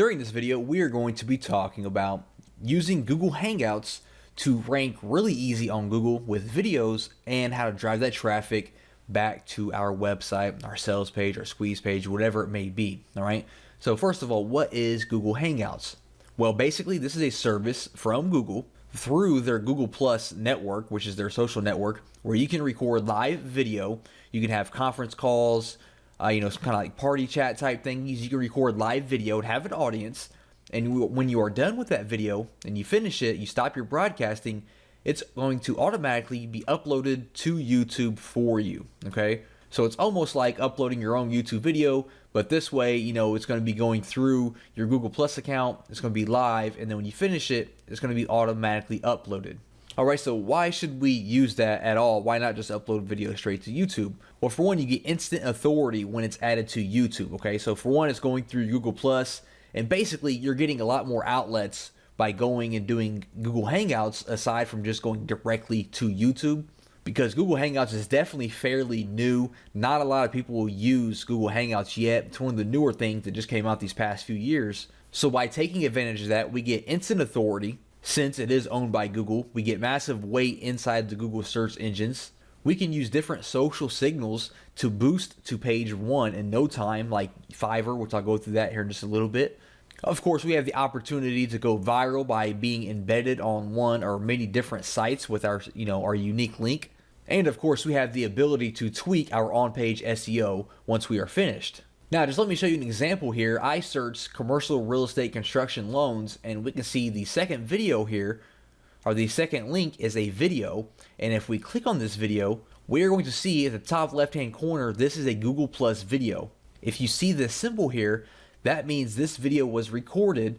During this video, we are going to be talking about using Google Hangouts to rank really easy on Google with videos and how to drive that traffic back to our website, our sales page, our squeeze page, whatever it may be. All right. So first of all, what is Google Hangouts? Well, basically, this is a service from Google through their Google Plus network, which is their social network, where you can record live video. You can have conference calls, some kind of like party chat type things. You can record live video and have an audience. And when you are done with that video and you finish it, you stop your broadcasting, it's going to automatically be uploaded to YouTube for you. Okay. So it's almost like uploading your own YouTube video, but this way, it's going to be going through your Google Plus account. It's going to be live. And then when you finish it, it's going to be automatically uploaded. All right, so why should we use that at all? Why not just upload video straight to YouTube? Well, for one, you get instant authority when it's added to YouTube. Okay, so for one, it's going through Google Plus, and basically you're getting a lot more outlets by going and doing Google Hangouts aside from just going directly to YouTube. Because Google Hangouts is definitely fairly new. Not a lot of people will use Google Hangouts yet. It's one of the newer things that just came out these past few years. So by taking advantage of that, we get instant authority. Since it is owned by Google, we get massive weight inside the Google search engines. We can use different social signals to boost to page one in no time, like Fiverr, which I'll go through that here in just a little bit. Of course, we have the opportunity to go viral by being embedded on one or many different sites with our unique link. And of course, we have the ability to tweak our on-page SEO once we are finished. Now, just let me show you an example here. I searched commercial real estate construction loans, and we can see the second video here, or the second link is a video. And if we click on this video, we are going to see at the top left-hand corner, this is a Google Plus video. If you see this symbol here, that means this video was recorded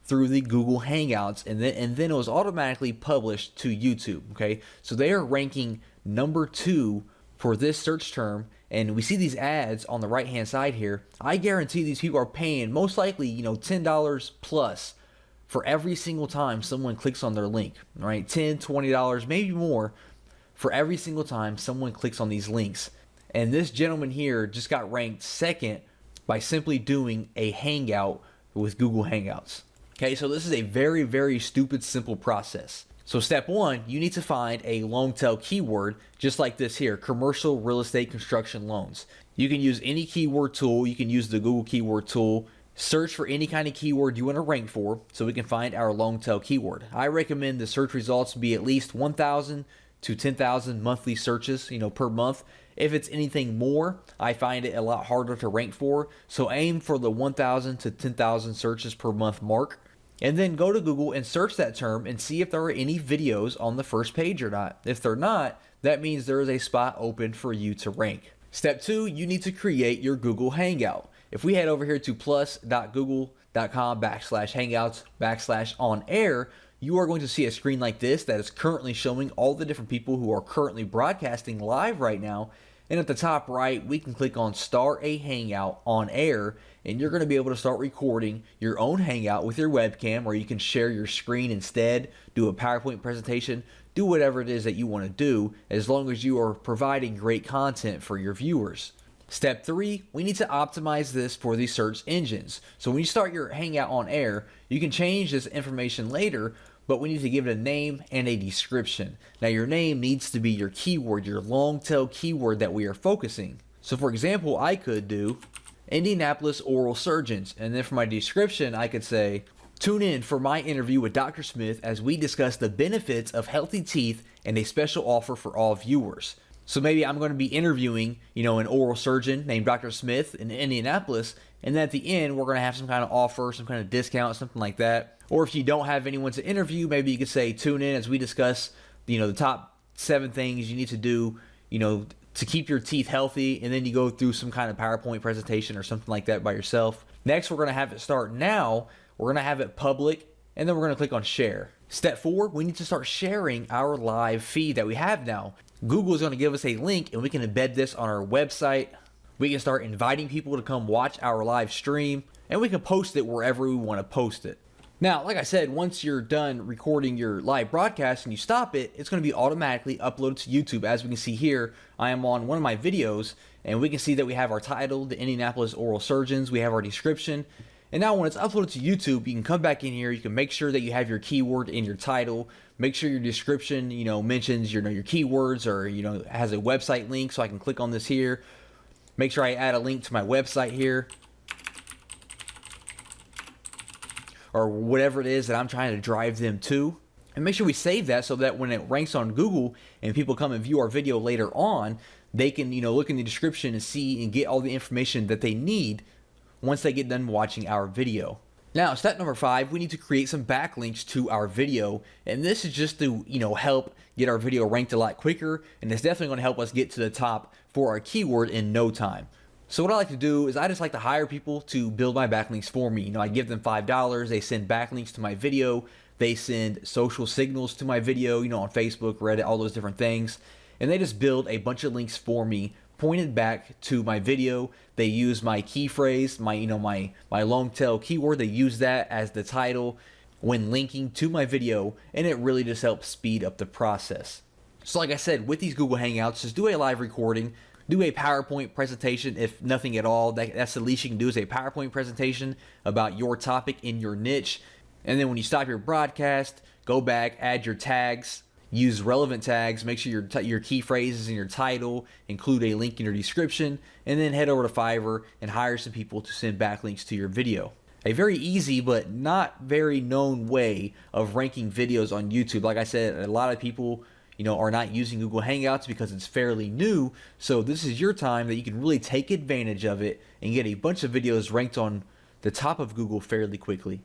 through the Google Hangouts, and then it was automatically published to YouTube. Okay, so they are ranking number 2 for this search term, and we see these ads on the right hand side here. I guarantee these people are paying most likely $10 plus for every single time someone clicks on their link. Right, $10, $20, maybe more for every single time someone clicks on these links. And this gentleman here just got ranked second by simply doing a hangout with Google Hangouts. Okay, so this is a very, very stupid, simple process. So step one, you need to find a long tail keyword just like this here, commercial real estate construction loans. You can use any keyword tool. You can use the Google keyword tool. Search for any kind of keyword you want to rank for so we can find our long tail keyword. I recommend the search results be at least 1,000 to 10,000 monthly searches, per month. If it's anything more, I find it a lot harder to rank for. So aim for the 1,000 to 10,000 searches per month mark. And then go to Google and search that term and see if there are any videos on the first page or not. If they're not, that means there is a spot open for you to rank. Step 2, you need to create your Google Hangout. If we head over here to plus.google.com/hangouts/on-air, you are going to see a screen like this that is currently showing all the different people who are currently broadcasting live right now. And at the top right, we can click on Start a Hangout on Air, and you're going to be able to start recording your own Hangout with your webcam, or you can share your screen instead, do a PowerPoint presentation, do whatever it is that you want to do, as long as you are providing great content for your viewers. Step 3, we need to optimize this for the search engines. So when you start your Hangout on Air, you can change this information later, but we need to give it a name and a description. Now your name needs to be your keyword, your long tail keyword that we are focusing. So for example, I could do Indianapolis oral surgeons, and then for my description, I could say, tune in for my interview with Dr. Smith as we discuss the benefits of healthy teeth and a special offer for all viewers. So maybe I'm going to be interviewing, an oral surgeon named Dr. Smith in Indianapolis, and then at the end, we're going to have some kind of offer, some kind of discount, something like that. Or if you don't have anyone to interview, maybe you could say, tune in as we discuss, the top 7 things you need to do, to keep your teeth healthy, and then you go through some kind of PowerPoint presentation or something like that by yourself. Next, we're going to have it start now. We're going to have it public, and then we're going to click on share. Step 4, we need to start sharing our live feed that we have now. Google is going to give us a link, and we can embed this on our website. We can start inviting people to come watch our live stream, and we can post it wherever we want to post it. Now, like I said, once you're done recording your live broadcast and you stop it, it's going to be automatically uploaded to YouTube. As we can see here, I am on one of my videos, and we can see that we have our title, the Indianapolis Oral Surgeons. We have our description, And now when it's uploaded to YouTube, you can come back in here, you can make sure that you have your keyword in your title, make sure your description, mentions your keywords, or, has a website link, so I can click on this here. Make sure I add a link to my website here, or whatever it is that I'm trying to drive them to. And make sure we save that so that when it ranks on Google and people come and view our video later on, they can, look in the description and see and get all the information that they need once they get done watching our video. Now, step number 5, we need to create some backlinks to our video. And this is just to, help get our video ranked a lot quicker. And it's definitely going to help us get to the top for our keyword in no time. So what I like to do is I just like to hire people to build my backlinks for me. I give them $5. They send backlinks to my video. They send social signals to my video, on Facebook, Reddit, all those different things. And they just build a bunch of links for me pointed back to my video. They use my key phrase, my long tail keyword. They use that as the title when linking to my video, and it really just helps speed up the process. So like I said, with these Google Hangouts, just do a live recording, do a PowerPoint presentation, if nothing at all. That's the least you can do, is a PowerPoint presentation about your topic in your niche. And then when you stop your broadcast, go back, add your tags, use relevant tags, make sure your key phrases in your title, include a link in your description, and then head over to Fiverr and hire some people to send backlinks to your video. A very easy but not very known way of ranking videos on YouTube. Like I said, a lot of people are not using Google Hangouts because it's fairly new. So this is your time that you can really take advantage of it and get a bunch of videos ranked on the top of Google fairly quickly.